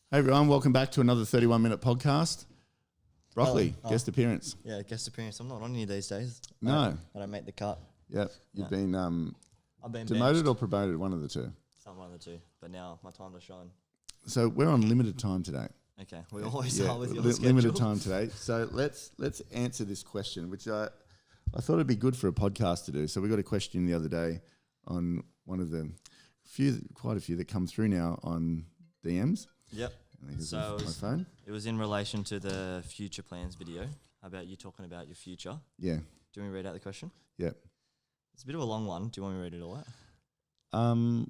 Hey everyone, welcome back to another 31-minute podcast. Broccoli, guest appearance. Yeah, guest appearance. I'm not on any these days. No. I don't make the cut. Yep, you've been I've been demoted benched. or promoted, one of the two. One of the two. But now my time to shine. So we're on limited time today. Okay, we always are with your schedule. Limited time today. So let's answer this question, which I thought it'd be good for a podcast to do. So we got a question the other day on one of the quite a few that come through now on DMs. Yep. So my phone. It was in relation to the future plans video about you talking about your future. Yeah. Do you want me to read out the question? Yep. It's a bit of a long one. Do you want me to read it all out?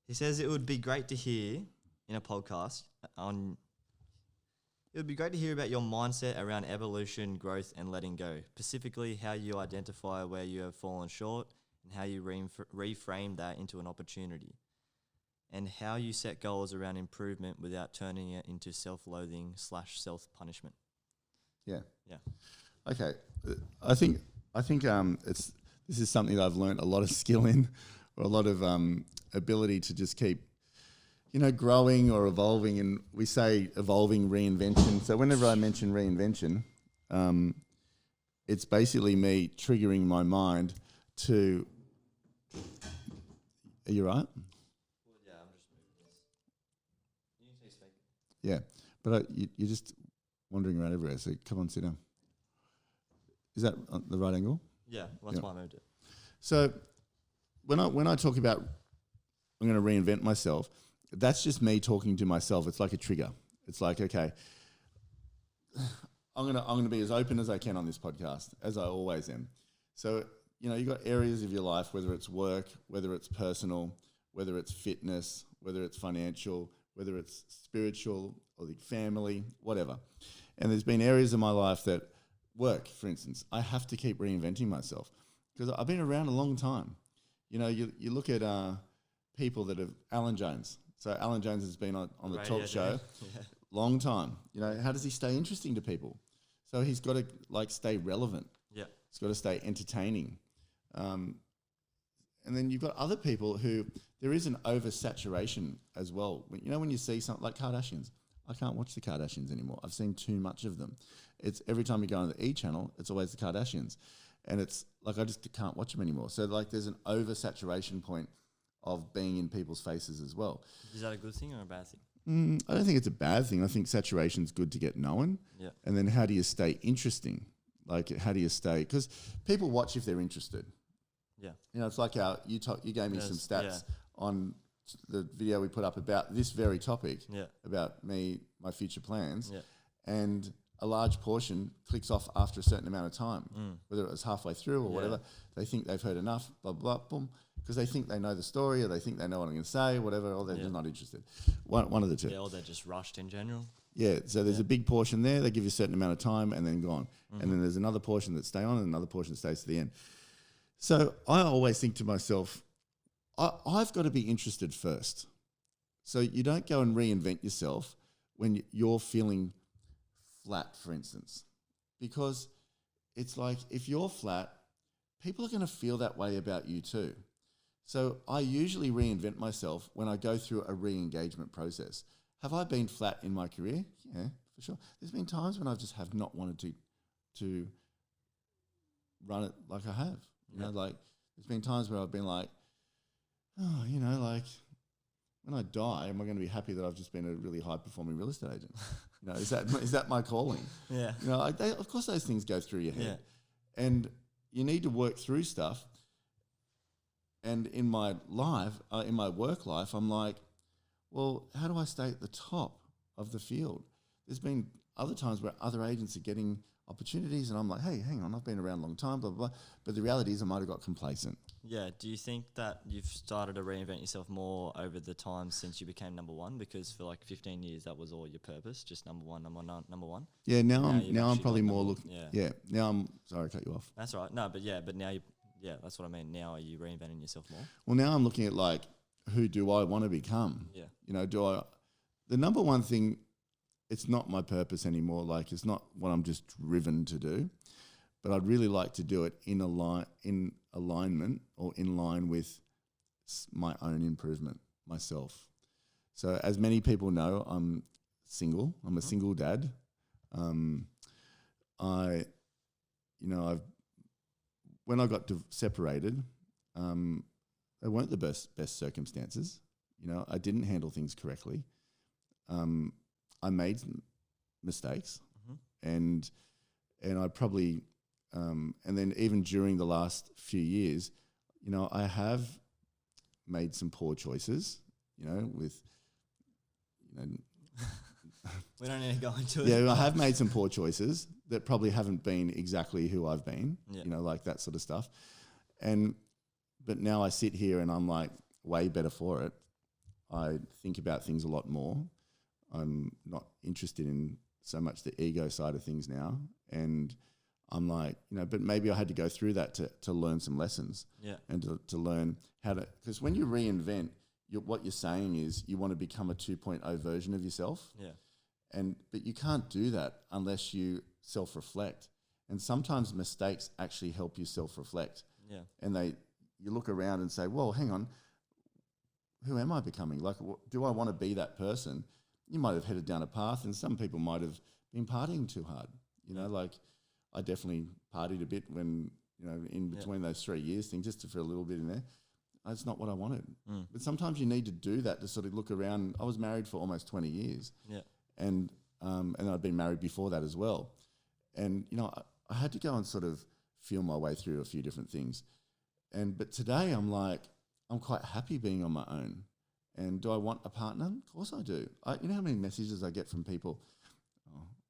He says it would be great to hear in a podcast on. It would be great to hear about your mindset around evolution, growth, and letting go. Specifically, how you identify where you have fallen short and how you reframe that into an opportunity. And how you set goals around improvement without turning it into self-loathing / self-punishment. Yeah. Yeah. Okay. I think this is something that I've learned a lot of skill in, or a lot of ability to just keep, growing or evolving. And we say evolving, reinvention. So whenever I mention reinvention, it's basically me triggering my mind to. Are you right? Yeah, but you're just wandering around everywhere, so come on, sit down. Is that the right angle? Yeah, well, that's why I moved it. So when I talk about I'm going to reinvent myself, that's just me talking to myself. It's like a trigger. It's like, okay, I'm gonna be as open as I can on this podcast, as I always am. So you've got areas of your life, whether it's work, whether it's personal, whether it's fitness, whether it's financial, whether it's spiritual or the family, whatever. And there's been areas of my life that work, for instance. I have to keep reinventing myself because I've been around a long time. You look at people that have, Alan Jones. So Alan Jones has been on the talk show, long time. How does he stay interesting to people? So he's got to stay relevant. Yeah. He's got to stay entertaining. And then you've got other people who there is an oversaturation as well. When you see something like Kardashians, I can't watch the Kardashians anymore. I've seen too much of them. It's every time you go on the E channel, it's always the Kardashians. And it's like I just can't watch them anymore. So there's an oversaturation point of being in people's faces as well. Is that a good thing or a bad thing? I don't think it's a bad thing. I think saturation's good to get known. Yeah. And then how do you stay interesting? How do you stay? Because people watch if they're interested. Yeah. It's like how you gave me some stats on the video we put up about this very topic, about my future plans, and a large portion clicks off after a certain amount of time, whether it was halfway through or whatever. They think they've heard enough, blah, blah, boom, because they think they know the story or they think they know what I'm going to say, whatever, or they're just not interested. One of the two. Yeah, or they're just rushed in general. Yeah, so there's a big portion there. They give you a certain amount of time and then gone. And then there's another portion that stay on and another portion that stays to the end. So I always think to myself, I've got to be interested first. So you don't go and reinvent yourself when you're feeling flat, for instance, because it's like if you're flat, people are going to feel that way about you too. So I usually reinvent myself when I go through a re-engagement process. Have I been flat in my career? Yeah, for sure. There's been times when I just have not wanted to run it like I have. There's been times where I've been like, when I die, am I going to be happy that I've just been a really high-performing real estate agent? Is that my calling? Yeah. Of course those things go through your head. Yeah. And you need to work through stuff. And in my life, in my work life, I'm like, well, how do I stay at the top of the field? There's been other times where other agents are getting opportunities and I'm like, hey, hang on, I've been around a long time, blah, blah, blah. But the reality is I might have got complacent. Yeah. Do you think that you've started to reinvent yourself more over the time since you became number one? Because for 15 years, that was all your purpose, just number one. Yeah, now I'm probably more looking. Yeah. Now I'm sorry, I cut you off. That's all right. No, but now that's what I mean. Now are you reinventing yourself more? Well, now I'm looking at who do I want to become? Yeah. The number one thing, it's not my purpose anymore. It's not what I'm just driven to do, but I'd really like to do it in alignment or in line with my own improvement, myself. So as many people know, I'm single. I'm a single dad. When I got separated, they weren't the best circumstances. I didn't handle things correctly. I made mistakes, and I probably, and then even during the last few years, I have made some poor choices. With we don't need to go into it. Yeah, I have made some poor choices that probably haven't been exactly who I've been. Yeah. Like that sort of stuff. But now I sit here and I'm like way better for it. I think about things a lot more. I'm not interested in so much the ego side of things now. And I'm like, but maybe I had to go through that to learn some lessons. Yeah. And to learn how to, because when you reinvent, what you're saying is you want to become a 2.0 version of yourself. Yeah. But you can't do that unless you self-reflect. And sometimes mistakes actually help you self-reflect. Yeah. And you look around and say, well, hang on, who am I becoming? Like, do I want to be that person? You might have headed down a path, and some people might have been partying too hard. Like I definitely partied a bit when, in between those 3 years thing, just for a little bit in there. That's not what I wanted. But sometimes you need to do that to sort of look around. I was married for almost 20 years. Yeah. And I'd been married before that as well. And, I had to go and sort of feel my way through a few different things. But today I'm like, I'm quite happy being on my own. And do I want a partner? Of course I do. You know how many messages I get from people,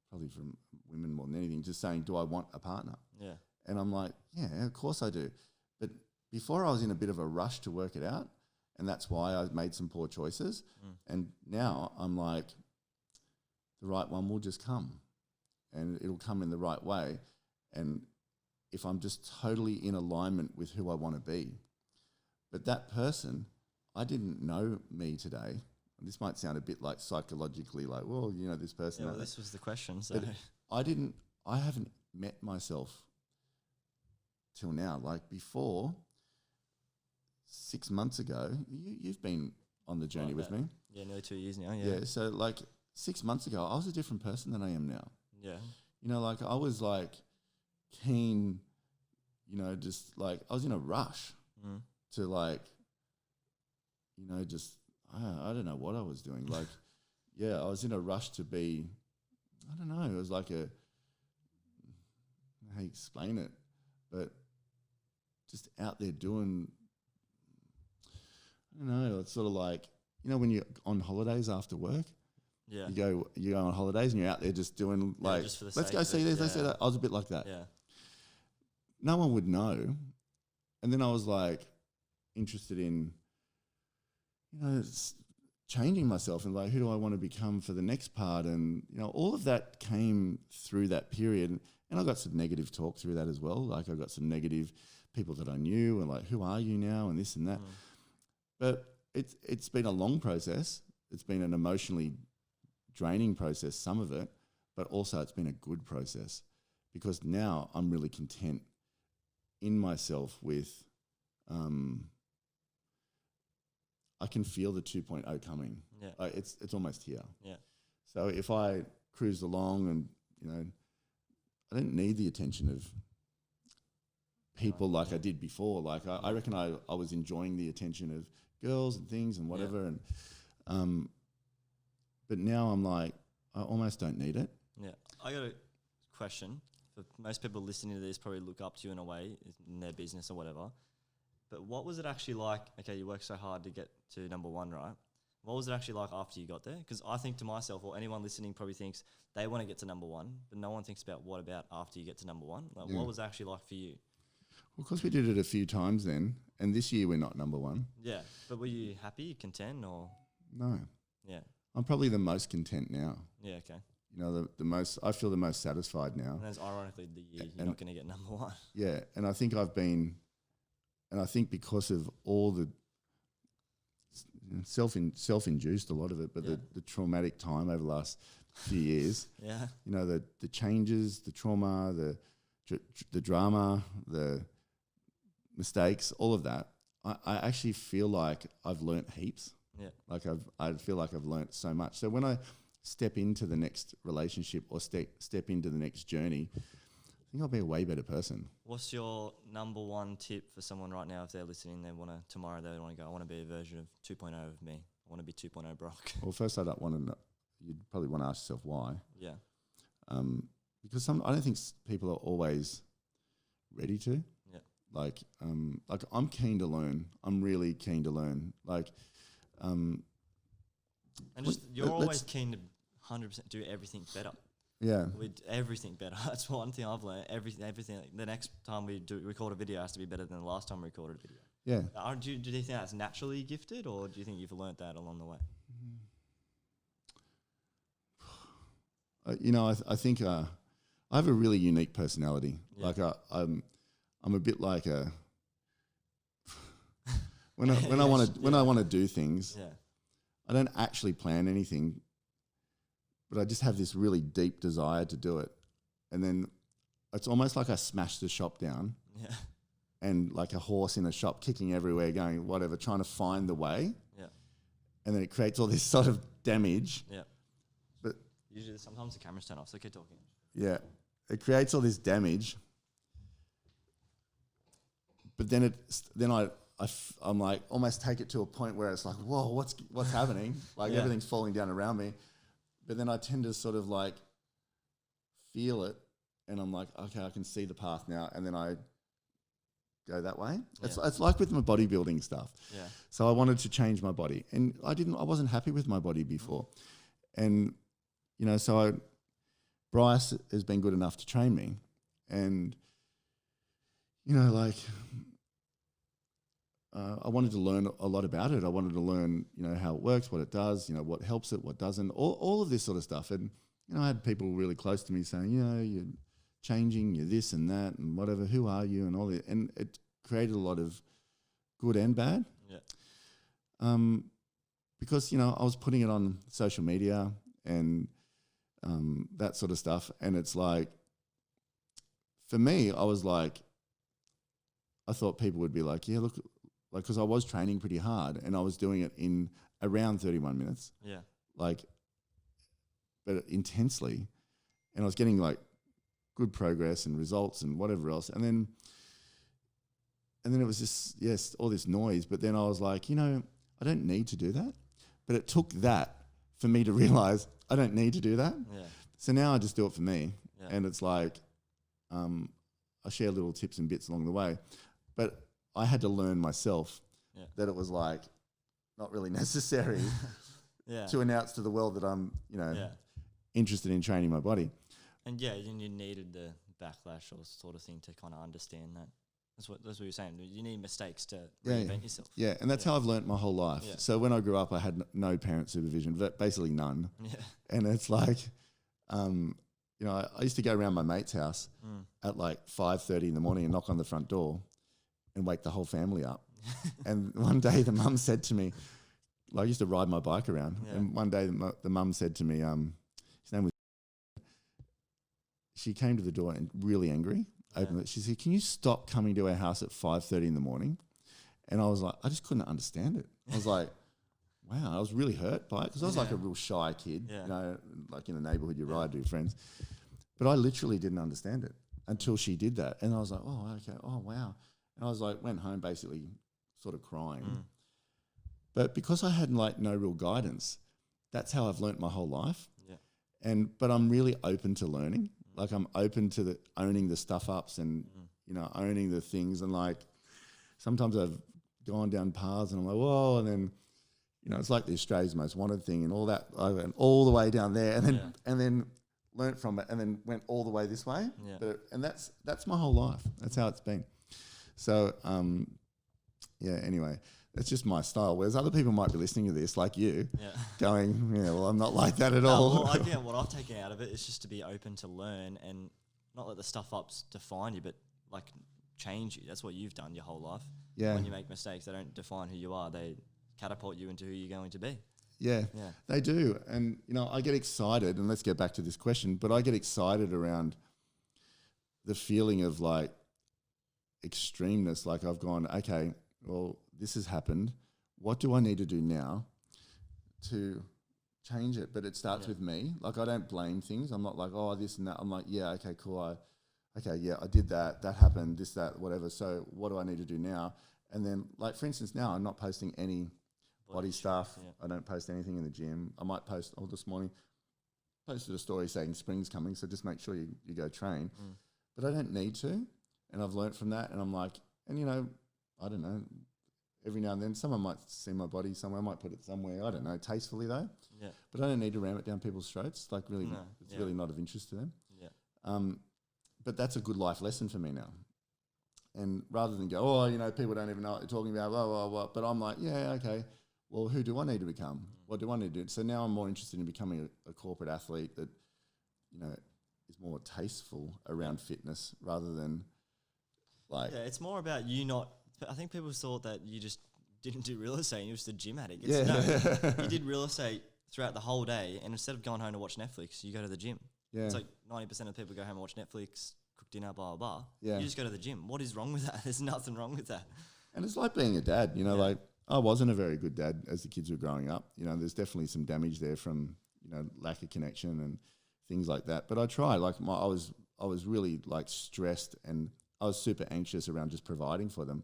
probably from women more than anything, just saying, do I want a partner? Yeah. And I'm like, yeah, of course I do. But before I was in a bit of a rush to work it out, and that's why I made some poor choices. And now I'm like, the right one will just come, and it'll come in the right way. And if I'm just totally in alignment with who I want to be. But that person, I didn't know me today. And this might sound a bit like psychologically like, well, this person. Yeah, well, this was the question. So I haven't met myself till now. Like before, 6 months ago, you've been on the journey with me. Yeah, nearly 2 years now. Yeah. Yeah. So like 6 months ago, I was a different person than I am now. Yeah. Like I was like keen, just like I was in a rush to like, just, I don't know what I was doing. Like, I was in a rush to be, I don't know, it was like how you explain it, but just out there doing, I don't know, it's sort of like, when you're on holidays after work, yeah, you go on holidays and you're out there just doing like, just for the let's sake go of see it, this, let's see that. I was a bit like that. Yeah. No one would know. And then I was like interested in, changing myself and like, who do I want to become for the next part? And, all of that came through that period. And I got some negative talk through that as well. Like I got some negative people that I knew and like, who are you now? And this and that. But it's been a long process. It's been an emotionally draining process, some of it, but also it's been a good process because now I'm really content in myself with, I can feel the 2.0 coming. Yeah. It's almost here. Yeah. So if I cruise along and, I don't need the attention of people like I did before. Like I reckon I was enjoying the attention of girls and things and whatever. And, but now I'm like, I almost don't need it. Yeah. I got a question. For most people listening to this probably look up to you in a way in their business or whatever. But what was it actually like? Okay, you worked so hard to get to number one, right? What was it actually like after you got there? Because I think to myself, or anyone listening probably thinks they want to get to number one, but no one thinks about what about after you get to number one. Like, what was it actually like for you? Well, of course we did it a few times then, and this year we're not number one. Yeah, but were you happy, content, or? No. Yeah. I'm probably the most content now. Yeah, okay. The most, I feel the most satisfied now. And that's ironically the year you're not going to get number one. Yeah, and I think because of all the self-induced, a lot of it, but the traumatic time over the last few years, the changes, the trauma, the drama, the mistakes, all of that, I actually feel like I've learnt heaps. Yeah. Like I feel like I've learnt so much. So when I step into the next relationship or step into the next journey, I think I'll be a way better person. What's your number one tip for someone right now if they're listening? They want to tomorrow. They want to go. I want to be a version of 2.0 of me. I want to be 2.0 Brock. Well, first I don't want to know. You'd probably want to ask yourself why. Yeah. Because I don't think people are always ready to. Yeah. Like I'm keen to learn. I'm really keen to learn. Like, and just you're always keen to 100% do everything better. Yeah. We everything better. That's one thing I've learned. Everything. Like the next time we record a video has to be better than the last time we recorded a video. Yeah. Do you think that's naturally gifted, or do you think you've learnt that along the way? I think I have a really unique personality. Yeah. Like I'm a bit like a when I want to do things. Yeah. I don't actually plan anything, but I just have this really deep desire to do it, and then it's almost like I smash the shop down. Yeah. And like a horse in a shop kicking everywhere, going whatever, trying to find the way. Yeah. And then it creates all this sort of damage. Yeah. But usually sometimes the cameras turn off, so keep talking. Yeah. It creates all this damage. But then I'm like almost take it to a point where it's like, whoa, what's happening? Like everything's falling down around me. But then I tend to sort of like feel it, and I'm like, okay, I can see the path now, and then I go that way. Yeah. It's like with my bodybuilding stuff. Yeah. So I wanted to change my body, and I wasn't happy with my body before. And, so Bryce has been good enough to train me, and, I wanted to learn a lot about it. I wanted to learn, how it works, what it does, what helps it, what doesn't, all of this sort of stuff. And, I had people really close to me saying, you're changing, you're this and that and whatever, who are you and all that. And it created a lot of good and bad. Yeah. Because, I was putting it on social media and that sort of stuff. And it's like, for me, I was like, I thought people would be like, yeah, look, like, because I was training pretty hard and I was doing it in around 31 minutes. Yeah. Like, but intensely. And I was getting like good progress and results and whatever else. And then it was just, yes, all this noise. But then I was like, I don't need to do that. But it took that for me to realize I don't need to do that. Yeah. So now I just do it for me. Yeah. And it's like, I share little tips and bits along the way. But I had to learn myself that it was like not really necessary to announce to the world that I'm, interested in training my body. And you needed the backlash or sort of thing to kind of understand that. That's what you're saying. You need mistakes to reinvent yourself. Yeah, and that's how I've learnt my whole life. Yeah. So when I grew up, I had no parent supervision, basically none. Yeah. And it's like, I used to go around my mate's house at like 5:30 in the morning and knock on the front door and wake the whole family up. And one day the mum said to me, I used to ride my bike around, and one day the mum said to me, his name was, she came to the door and really angry, opened it. She said, can you stop coming to our house at 5:30 in the morning? And I was like, I just couldn't understand it. I was like, wow, I was really hurt by it because I was like a real shy kid, like in the neighbourhood, you ride to your friends. But I literally didn't understand it until she did that. And I was like, oh, okay, oh, wow. And I was like, went home basically sort of crying. But because I had like no real guidance, that's how I've learnt my whole life. Yeah. But I'm really open to learning. Like I'm open to owning the stuff ups and, owning the things. And like sometimes I've gone down paths and I'm like, whoa, and then, it's like the Australia's Most Wanted thing and all that. I went all the way down there and then learnt from it and then went all the way this way. Yeah. And that's my whole life. That's how it's been. So, anyway, that's just my style. Whereas other people might be listening to this, like you, going, well, I'm not like that at all. Well, I think what I've taken out of it is just to be open to learn and not let the stuff ups define you, but like change you. That's what you've done your whole life. Yeah. When you make mistakes, they don't define who you are. They catapult you into who you're going to be. Yeah, they do. And, I get excited, and let's get back to this question, but I get excited around the feeling of like extremeness. Like I've gone, okay, well, this has happened. What do I need to do now to change it, but it starts with me. Like, I don't blame things. I'm not like, oh, this and that. I'm like, yeah, okay, cool. I did that. That happened, this, that, whatever. So what do I need to do now? And then, like, for instance, now I'm not posting any body stuff. Yeah. I don't post anything in the gym. I might post, this morning, posted a story saying spring's coming, so just make sure you go train. But I don't need to. And I've learnt from that. And I'm like, and, you know, I don't know, every now and then someone might see my body somewhere, I might put it somewhere, I don't know, tastefully though. Yeah. But I don't need to ram it down people's throats. Like, really, it's really not of interest to them. Yeah. But that's a good life lesson for me now. And rather than go, oh, you know, people don't even know what they're talking about, blah, blah, blah. But I'm like, yeah, okay, well, who do I need to become? What do I need to do? So now I'm more interested in becoming a corporate athlete that, you know, is more tasteful around fitness rather than like... Yeah, it's more about you not... I think people thought that you just didn't do real estate and you were just a gym addict. You did real estate throughout the whole day, and instead of going home to watch Netflix, you go to the gym. Yeah. It's like 90% of people go home and watch Netflix, cook dinner, blah, blah, blah. Yeah. You just go to the gym. What is wrong with that? There's nothing wrong with that. And it's like being a dad, you know, like I wasn't a very good dad as the kids were growing up. You know, there's definitely some damage there from, you know, lack of connection and things like that. But I tried. Like, I was really like stressed, and I was super anxious around just providing for them,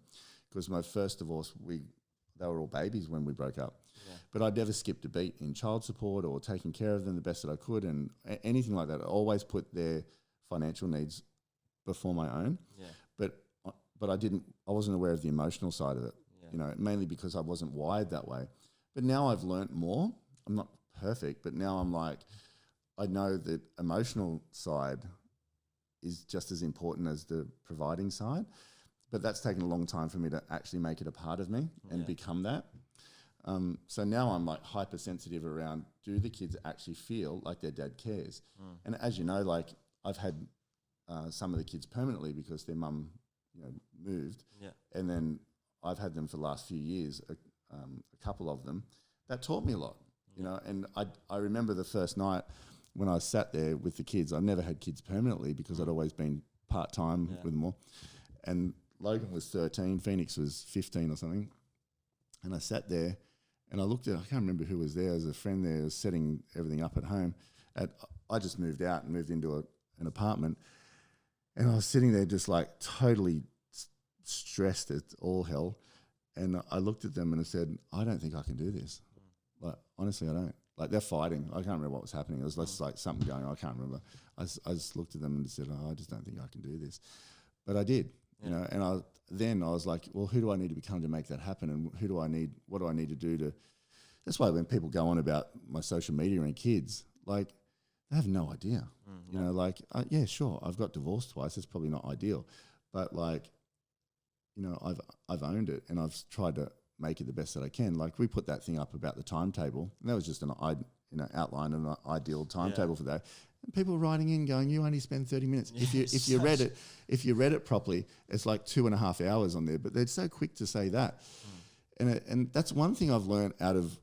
because my first divorce, they were all babies when we broke up. Yeah. But I'd never skipped a beat in child support or taking care of them the best that I could, and anything like that. I always put their financial needs before my own. Yeah. But I wasn't aware of the emotional side of it. Yeah. You know, mainly because I wasn't wired that way. But now I've learnt more. I'm not perfect, but now I'm like, I know that emotional side is just as important as the providing side. But that's taken a long time for me to actually make it a part of me and become that. So now I'm like hypersensitive around, do the kids actually feel like their dad cares? And as you know, like I've had some of the kids permanently because their mum, you know, moved. Yeah. And then I've had them for the last few years, a couple of them. That taught me a lot, you know. And I remember the first night when I sat there with the kids. I never had kids permanently because I'd always been part-time with them all. And Logan was 13, Phoenix was 15 or something. And I sat there and I looked at, I can't remember who was there. There was a friend there who was setting everything up at home. I just moved out and moved into an apartment. And I was sitting there just like totally stressed as all hell. And I looked at them and I said, I don't think I can do this. Like, honestly, I don't. Like, they're fighting. I can't remember what was happening. It was just like something going on. I can't remember. I just looked at them and said, I just don't think I can do this. But I did. You know, and I was like, well, who do I need to become to make that happen? And what do I need to do to, that's why when people go on about my social media and kids, like, they have no idea. You know, like, yeah, sure, I've got divorced twice. It's probably not ideal. But like, you know, I've owned it and I've tried to make it the best that I can. Like, we put that thing up about the timetable, and that was just an outline of an ideal timetable for that. And people writing in going, you only spend 30 minutes. If you read it properly, it's like 2.5 hours on there. But they're so quick to say that. And that's one thing I've learned out of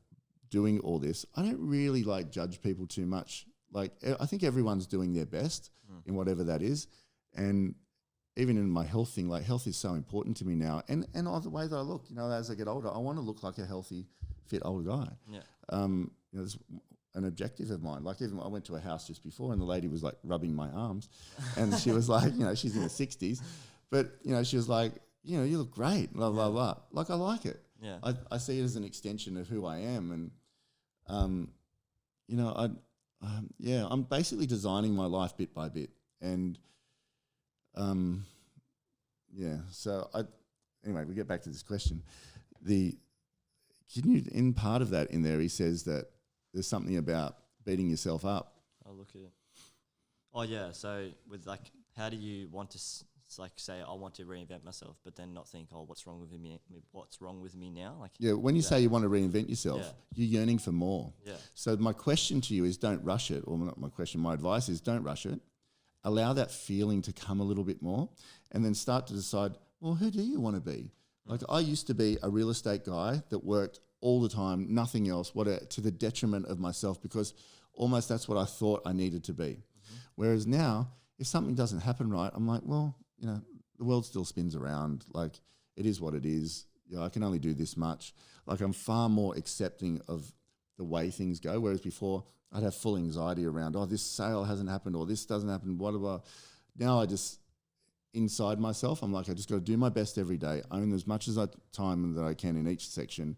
doing all this. I don't really like judge people too much. Like, I think everyone's doing their best in whatever that is. And even in my health thing, like, health is so important to me now. And all the way that I look, you know, as I get older, I want to look like a healthy, fit older guy. Yeah. You know, there's an objective of mine. Like, even I went to a house just before and the lady was like rubbing my arms and she was like, you know, she's in her 60s, but, you know, she was like, you know, you look great, blah, blah, blah. Like, I like it. Yeah. I see it as an extension of who I am. And, you know, I'm basically designing my life bit by bit. And, so anyway, we get back to this question. In part of that in there, he says that there's something about beating yourself up. I'll look at it. Oh yeah. So with like, how do you want to like say, I want to reinvent myself, but then not think, oh, what's wrong with me? What's wrong with me now? Like, yeah. When you say you want to reinvent yourself, you're yearning for more. Yeah. So my question to you is, don't rush it. Or not my question. My advice is, don't rush it. Allow that feeling to come a little bit more, and then start to decide, well, who do you want to be? Like, I used to be a real estate guy that worked all the time, nothing else, to the detriment of myself, because almost that's what I thought I needed to be. Whereas now, if something doesn't happen right, I'm like, well, you know, the world still spins around. Like, it is what it is. You know, I can only do this much. Like, I'm far more accepting of the way things go. Whereas before, I'd have full anxiety around, oh, this sale hasn't happened or this doesn't happen, whatever. Now I just, inside myself, I'm like, I just got to do my best every day, own as much as time that I can in each section,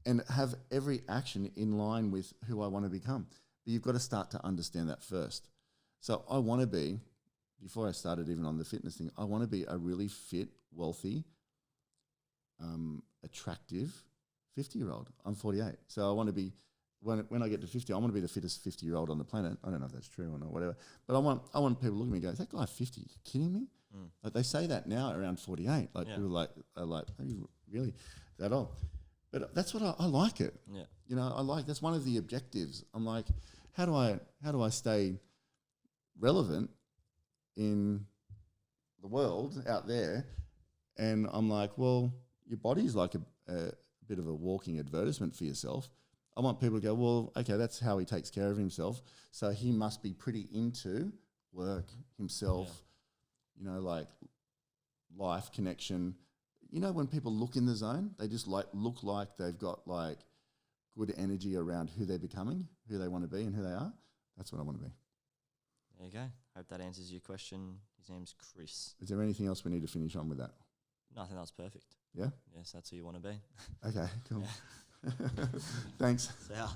and have every action in line with who I want to become. But you've got to start to understand that first. So I want to be, before I started even on the fitness thing, I want to be a really fit, wealthy, attractive 50-year-old. I'm 48. So I want to be, when I get to 50, I want to be the fittest 50-year-old on the planet. I don't know if that's true or not, whatever. But I want people to look at me and go, is that guy 50? Are you kidding me? Like they say that now around 48. Like people are like, are you really that old? But that's what I like it. Yeah. You know, that's one of the objectives. I'm like, how do I stay relevant in the world out there? And I'm like, well, your body's like a bit of a walking advertisement for yourself. I want people to go, well, okay, that's how he takes care of himself. So he must be pretty into work, himself, you know, like life, connection. You know, when people look in the zone, they just like look like they've got like good energy around who they're becoming, who they want to be and who they are. That's what I want to be. There you go. Hope that answers your question. His name's Chris. Is there anything else we need to finish on with that? No, I think that was perfect. Yeah? Yes, that's who you want to be. Okay, cool. Thanks. So,